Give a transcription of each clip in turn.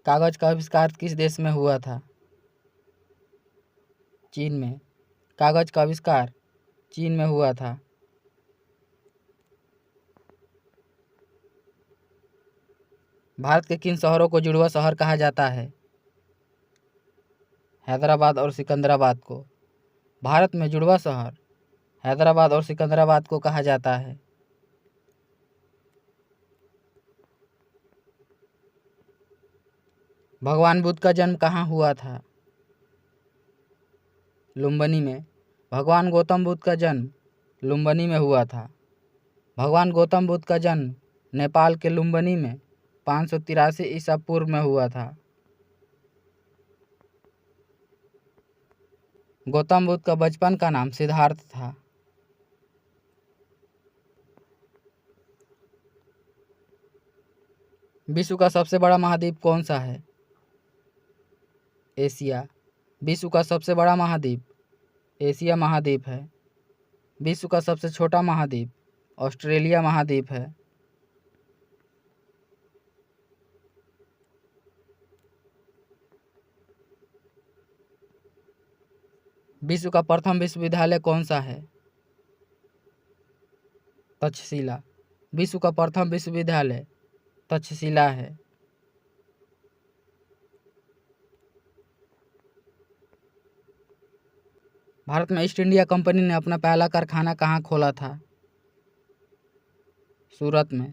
कागज का आविष्कार किस देश में हुआ था? चीन में। कागज का आविष्कार चीन में हुआ था। भारत के किन शहरों को जुड़वा शहर कहा जाता है? हैदराबाद और सिकंदराबाद को। भारत में जुड़वा शहर हैदराबाद और सिकंदराबाद को कहा जाता है। भगवान बुद्ध का जन्म कहाँ हुआ था? लुम्बिनी में। भगवान गौतम बुद्ध का जन्म लुम्बिनी में हुआ था। भगवान गौतम बुद्ध का जन्म नेपाल के लुम्बिनी में 583 ईसा पूर्व में हुआ था। गौतम बुद्ध का बचपन का नाम सिद्धार्थ था। विश्व का सबसे बड़ा महाद्वीप कौन सा है? एशिया। विश्व का सबसे बड़ा महाद्वीप एशिया महाद्वीप है। विश्व का सबसे छोटा महाद्वीप ऑस्ट्रेलिया महाद्वीप है। विश्व का प्रथम विश्वविद्यालय कौन सा है? तक्षशिला। विश्व का प्रथम विश्वविद्यालय तक्षशिला है। भारत में ईस्ट इंडिया कंपनी ने अपना पहला कारखाना कहाँ खोला था? सूरत में।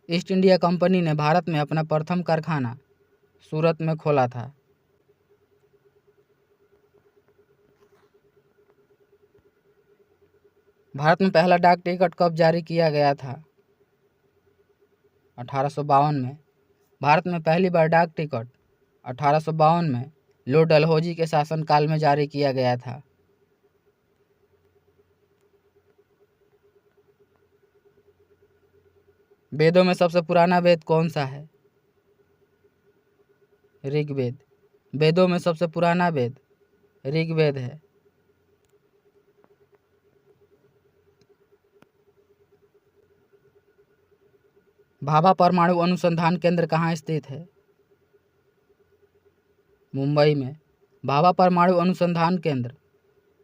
ईस्ट इंडिया कंपनी ने भारत में अपना प्रथम कारखाना सूरत में खोला था। भारत में पहला डाक टिकट कब जारी किया गया था? 1852 में। भारत में पहली बार डाक टिकट 1852 में लॉर्ड डलहौजी के शासनकाल में जारी किया गया था। वेदों में सबसे पुराना वेद कौन सा है? ऋग्वेद। वेदों में सबसे पुराना वेद ऋग्वेद है। भाभा परमाणु अनुसंधान केंद्र कहाँ स्थित है? मुंबई में। भाभा परमाणु अनुसंधान केंद्र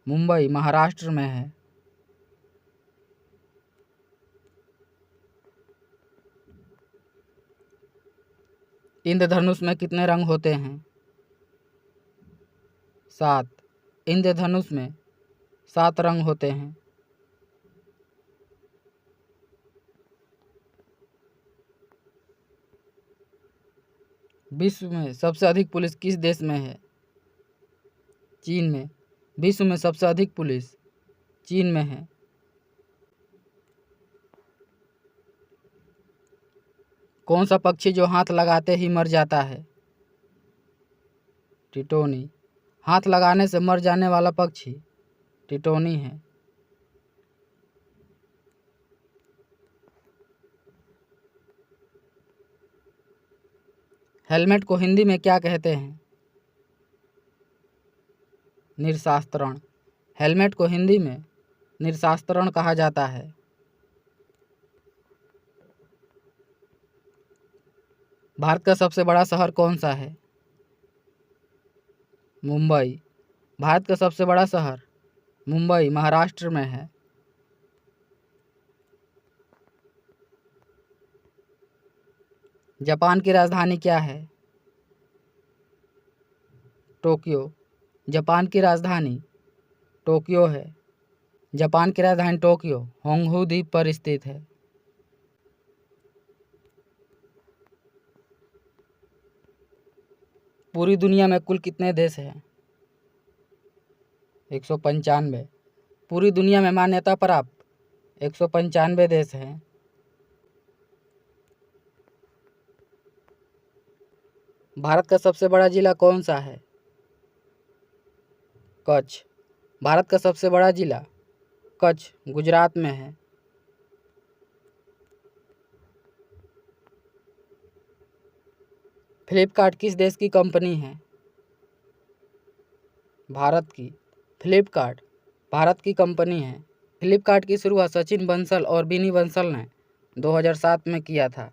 मुंबई महाराष्ट्र में है। इंद्रधनुष में कितने रंग होते हैं? 7। इंद्रधनुष में 7 रंग होते हैं। विश्व में सबसे अधिक पुलिस किस देश में है? चीन में। विश्व में सबसे अधिक पुलिस चीन में है। कौन सा पक्षी जो हाथ लगाते ही मर जाता है? टिटोनी। हाथ लगाने से मर जाने वाला पक्षी टिटोनी है। हेलमेट को हिंदी में क्या कहते हैं? निरशास्त्रण। हेलमेट को हिंदी में निरशास्त्रण कहा जाता है। भारत का सबसे बड़ा शहर कौन सा है? मुंबई। भारत का सबसे बड़ा शहर मुंबई महाराष्ट्र में है। जापान की राजधानी क्या है? टोक्यो। जापान की राजधानी टोक्यो है। जापान की राजधानी टोक्यो होंगहू द्वीप पर स्थित है। पूरी दुनिया में कुल कितने देश हैं? 195। पूरी दुनिया में मान्यता प्राप्त 195 देश हैं। भारत का सबसे बड़ा जिला कौन सा है? कच्छ। भारत का सबसे बड़ा जिला कच्छ गुजरात में है। फ्लिपकार्ट किस देश की कंपनी है? भारत की। फ्लिपकार्ट भारत की कंपनी है। फ्लिपकार्ट की शुरुआत सचिन बंसल और बिनी बंसल ने 2007 में किया था।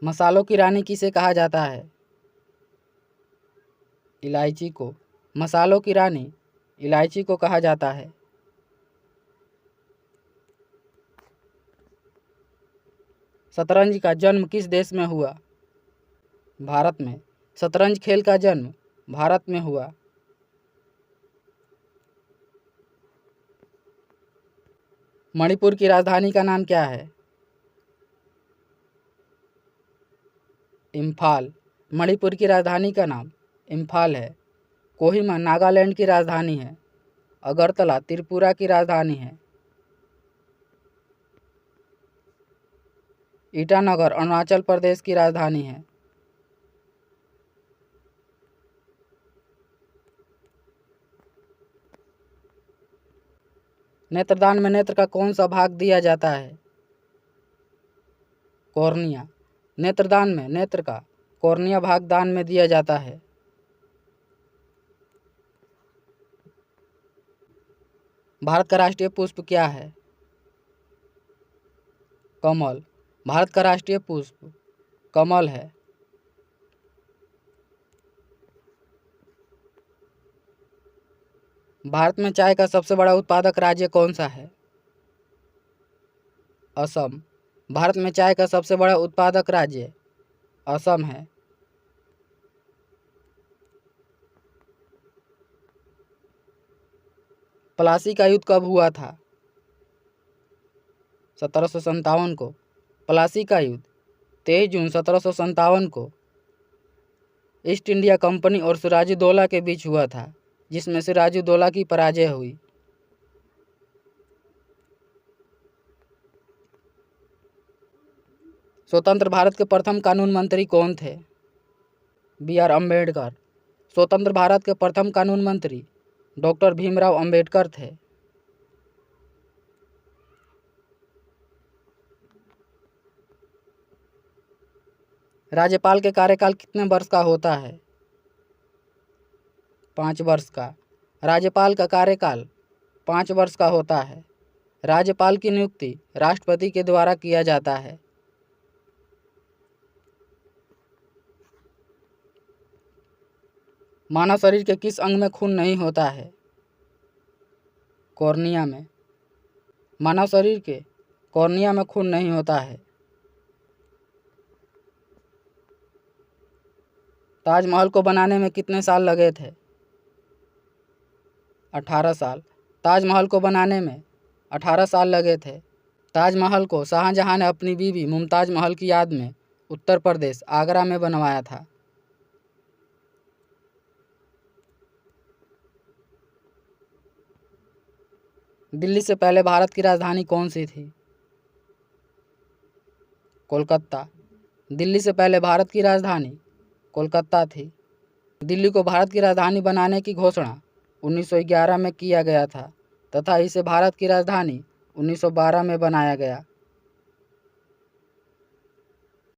मसालों की रानी किसे कहा जाता है? इलायची को। मसालों की रानी इलायची को कहा जाता है। शतरंज का जन्म किस देश में हुआ? भारत में। शतरंज खेल का जन्म भारत में हुआ। मणिपुर की राजधानी का नाम क्या है? इम्फाल। मणिपुर की राजधानी का नाम इम्फाल है। कोहिमा नागालैंड की राजधानी है। अगरतला त्रिपुरा की राजधानी है। ईटानगर अरुणाचल प्रदेश की राजधानी है। नेत्रदान में नेत्र का कौन सा भाग दिया जाता है? कॉर्निया। नेत्रदान में नेत्र का कॉर्निया भाग दान में दिया जाता है। भारत का राष्ट्रीय पुष्प क्या है? कमल। भारत का राष्ट्रीय पुष्प कमल है। भारत में चाय का सबसे बड़ा उत्पादक राज्य कौन सा है? असम। भारत में चाय का सबसे बड़ा उत्पादक राज्य असम है। प्लासी का युद्ध कब हुआ था? 1757 को। प्लासी का युद्ध 23 जून 1757 को ईस्ट इंडिया कंपनी और सिराजुद्दौला के बीच हुआ था, जिसमें सिराजुद्दौला की पराजय हुई। स्वतंत्र भारत के प्रथम कानून मंत्री कौन थे? B.R. अम्बेडकर। स्वतंत्र भारत के प्रथम कानून मंत्री डॉक्टर भीमराव अम्बेडकर थे। राज्यपाल के कार्यकाल कितने वर्ष का होता है? 5 वर्ष का। राज्यपाल का कार्यकाल 5 वर्ष का होता है। राज्यपाल की नियुक्ति राष्ट्रपति के द्वारा किया जाता है। मानव शरीर के किस अंग में खून नहीं होता है? कॉर्निया में। मानव शरीर के कॉर्निया में खून नहीं होता है। ताजमहल को बनाने में कितने साल लगे थे? 18 साल। ताजमहल को बनाने में 18 साल लगे थे। ताजमहल को शाहजहां ने अपनी बीवी मुमताज महल की याद में उत्तर प्रदेश आगरा में बनवाया था। दिल्ली से पहले भारत की राजधानी कौन सी थी? कोलकाता। दिल्ली से पहले भारत की राजधानी कोलकाता थी। दिल्ली को भारत की राजधानी बनाने की घोषणा 1911 में किया गया था तथा इसे भारत की राजधानी 1912 में बनाया गया।